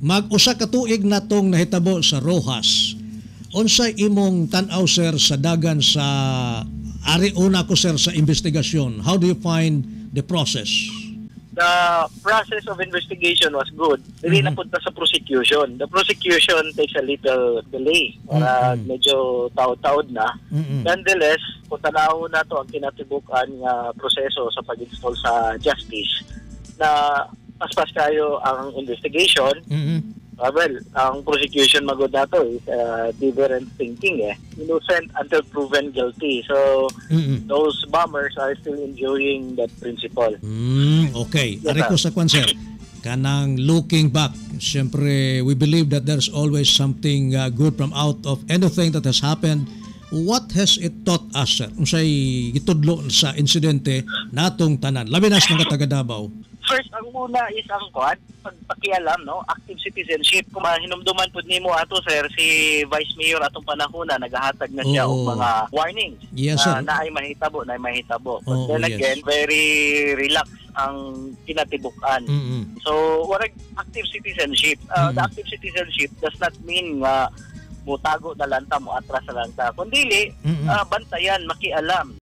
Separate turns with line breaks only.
Mag-usa ka tuig na tong nahitabo sa Rojas. Unsay imong tan-aw sir sa dagan sa ari una ko sir sa investigasyon? How do you find the process?
The process of investigation was good. Dili napunta sa prosecution. The prosecution takes a little delay. Medyo taod-taod na. Nonetheless, kung tanaw na to ang kinatibukan nga proseso sa pag-install sa justice na paspas kayo ang investigation, well, ang prosecution magod na to is different thinking innocent until proven guilty. So, those bombers are still enjoying that principle.
Okay.
Yes,
Ari ko sa kwan, sir. Kanang looking back, siyempre, we believe that there's always something good from out of anything that has happened. What has it taught us, sir? Unsay gitudlo sa insidente natong tanan? Labi na sa mga taga Davao.
First, ang una is ang pagpakialam, no? Active citizenship. Kung hinumduman po nimo ato, sir, si Vice Mayor atong panahon na naghahatag na siya og mga warnings.
Yes, sir.
Na ay mahitabo. But then again, very relaxed ang kinatibukan. So, warag active citizenship. The active citizenship does not mean mutago na lanta mo atras na lanta. Kundi bantayan, makialam.